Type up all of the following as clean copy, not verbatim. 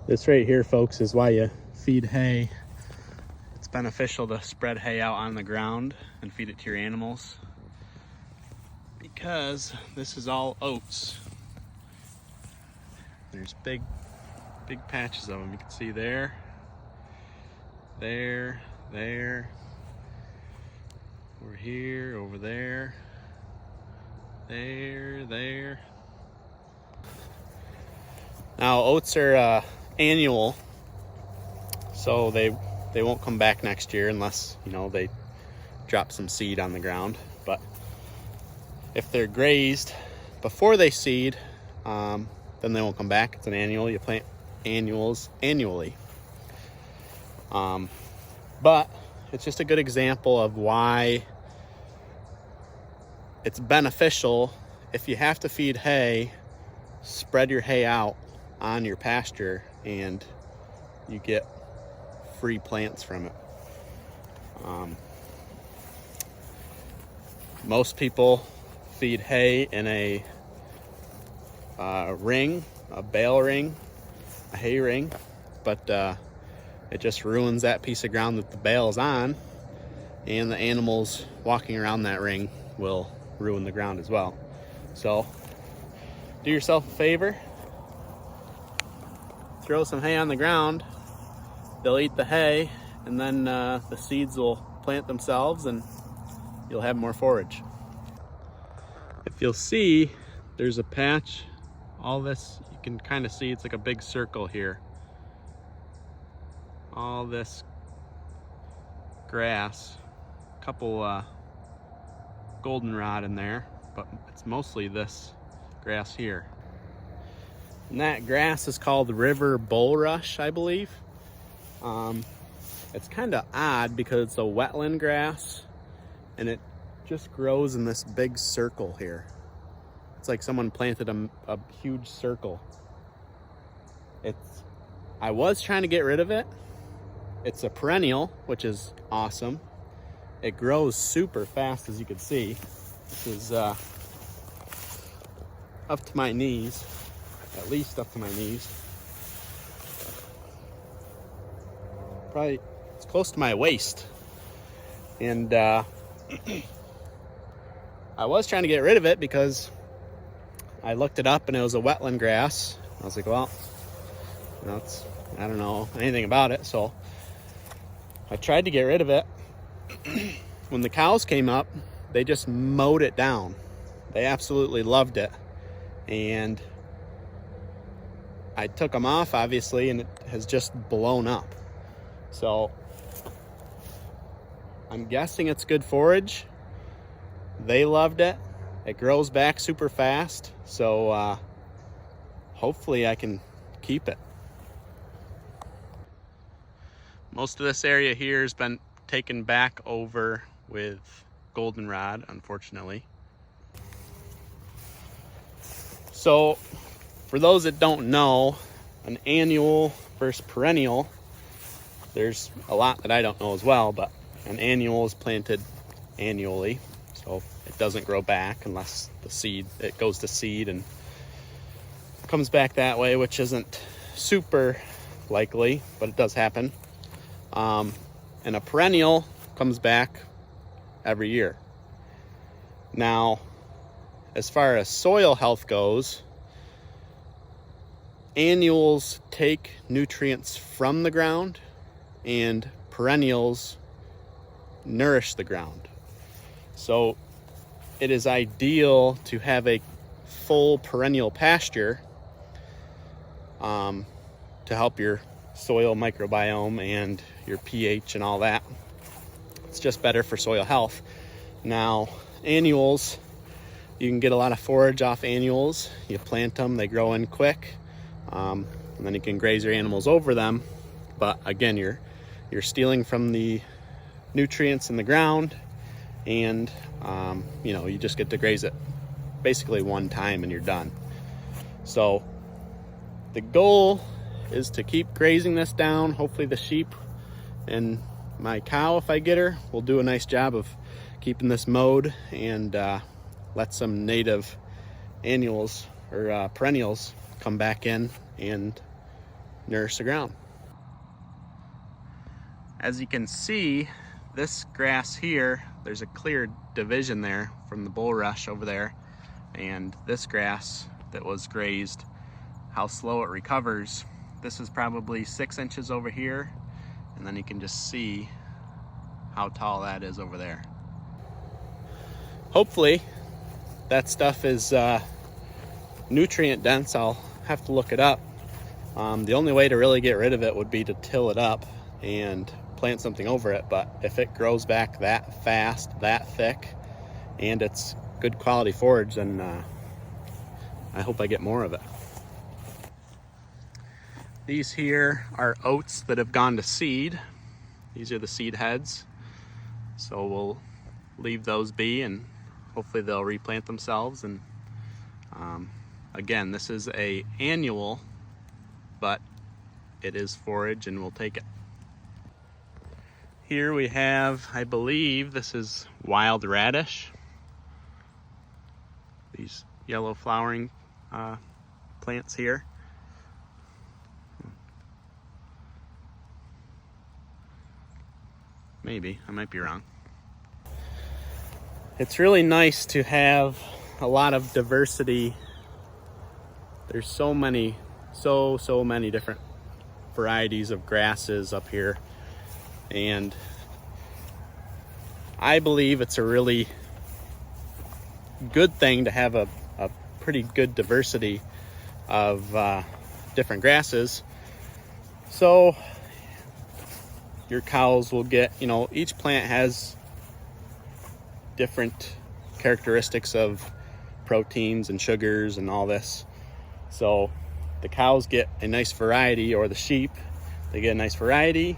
This right here, folks, is why you feed hay. It's beneficial to spread hay out on the ground and feed it to your animals, because this is all oats. There's big patches of them. You can see there, over here, over there, there. Now oats are annual, so they won't come back next year unless, you know, they drop some seed on the ground. But if they're grazed before they seed, then they won't come back. It's an annual. You plant annuals annually. But it's just a good example of why it's beneficial. If you have to feed hay, spread your hay out on your pasture and you get free plants from it. Most people feed hay in a ring, a bale ring, a hay ring, but it just ruins that piece of ground that the bale is on, and the animals walking around that ring will ruin the ground as well. So do yourself a favor, throw some hay on the ground. They'll eat the hay, and then the seeds will plant themselves and you'll have more forage. If you'll see, there's a patch, all this, you can kind of see it's like a big circle here. All this grass, a couple goldenrod in there, but it's mostly this grass here. And that grass is called river bulrush, I believe. It's kind of odd because it's a wetland grass and it just grows in this big circle here. It's like someone planted a huge circle. I was trying to get rid of it. It's a perennial, which is awesome. It grows super fast, as you can see. This is up to my knees, at least up to my knees. Probably it's close to my waist. And I was trying to get rid of it because I looked it up and it was a wetland grass. I was like, well, you know, I don't know anything about it, so I tried to get rid of it. When the cows came up, they just mowed it down. They absolutely loved it. And I took them off, obviously, and it has just blown up. So I'm guessing it's good forage. They loved it. It grows back super fast. So hopefully I can keep it. Most of this area here has been taken back over with goldenrod, unfortunately. So for those that don't know, an annual versus perennial, there's a lot that I don't know as well, but an annual is planted annually, so it doesn't grow back unless it goes to seed and comes back that way, which isn't super likely, but it does happen. And a perennial comes back every year. Now, as far as soil health goes, annuals take nutrients from the ground and perennials nourish the ground. So it is ideal to have a full perennial pasture to help your soil microbiome and your pH and all that. It's just better for soil health. Now, annuals, you can get a lot of forage off annuals. You plant them, they grow in quick, and then you can graze your animals over them. But again, you're stealing from the nutrients in the ground, and you know, you just get to graze it basically one time and you're done. So the goal is to keep grazing this down. Hopefully the sheep and my cow, if I get her, will do a nice job of keeping this mowed and let some native annuals or perennials come back in and nourish the ground. As you can see, this grass here, there's a clear division there from the bulrush over there, and this grass that was grazed, how slow it recovers. This is probably 6 inches over here, and then you can just see how tall that is over there. Hopefully that stuff is nutrient dense. I'll have to look it up. The only way to really get rid of it would be to till it up and plant something over it, but if it grows back that fast, that thick, and it's good quality forage, then I hope I get more of it. These here are oats that have gone to seed. These are the seed heads, so we'll leave those be and hopefully they'll replant themselves. And again, this is a annual, but it is forage and we'll take it. Here we have, I believe this is wild radish. These yellow flowering plants here. Maybe, I might be wrong. It's really nice to have a lot of diversity. There's so many different varieties of grasses up here. And I believe it's a really good thing to have a pretty good diversity of different grasses. So your cows will get, each plant has different characteristics of proteins and sugars and all this. So the cows get a nice variety, or the sheep, they get a nice variety,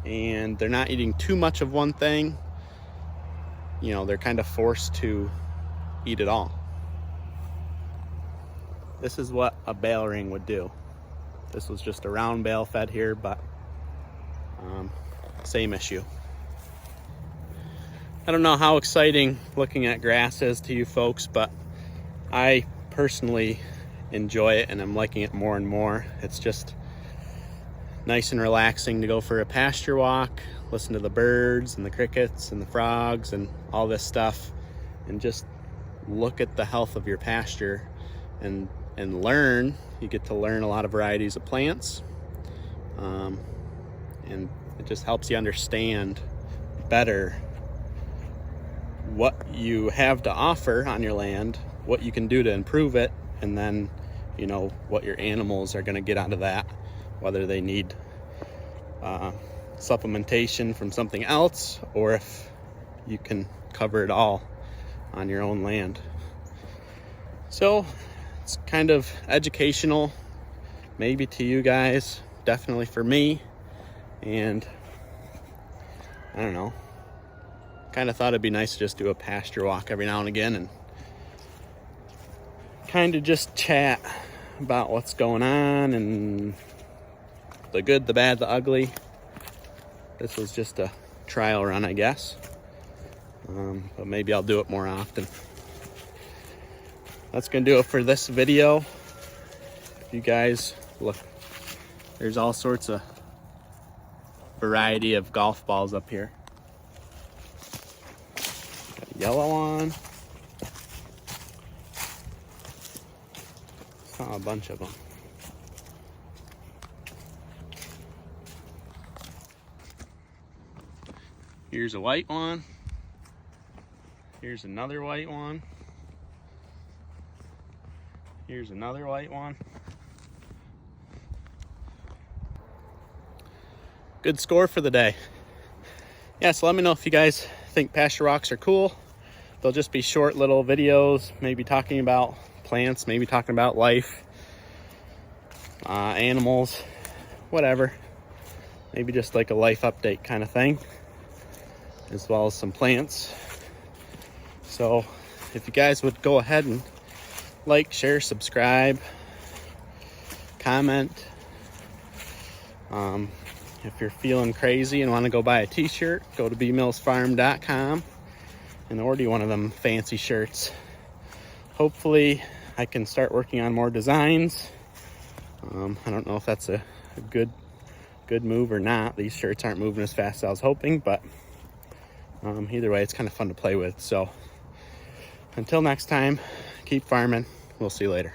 and they're not eating too much of one thing. They're kind of forced to eat it all. This is what a bale ring would do. This was just a round bale fed here, but same issue. I don't know how exciting looking at grass is to you folks, but I personally enjoy it and I'm liking it more and more. It's just nice and relaxing to go for a pasture walk, listen to the birds and the crickets and the frogs and all this stuff, and just look at the health of your pasture and learn. You get to learn a lot of varieties of plants, and it just helps you understand better what you have to offer on your land, what you can do to improve it, and then what your animals are going to get out of that, whether they need supplementation from something else, or if you can cover it all on your own land. So it's kind of educational, maybe to you guys, definitely for me. And I don't know, kind of thought it'd be nice to just do a pasture walk every now and again and kind of just chat about what's going on and the good, the bad, the ugly. This was just a trial run, I guess, but maybe I'll do it more often. That's gonna do it for this video. If you guys look, there's all sorts of variety of golf balls up here. Got a yellow one. Saw a bunch of them. Here's a white one. Here's another white one. Here's another white one. Good score for the day. Yeah, so let me know if you guys think pasture walks are cool. They'll just be short little videos, maybe talking about plants, maybe talking about life, animals, whatever. Maybe just like a life update kind of thing, as well as some plants. So if you guys would go ahead and like, share, subscribe, comment. If you're feeling crazy and want to go buy a t-shirt, go to bmillsfarm.com and order one of them fancy shirts. Hopefully I can start working on more designs. I don't know if that's a a good move or not. These shirts aren't moving as fast as I was hoping, but either way, it's kind of fun to play with. So until next time, keep farming. We'll see you later.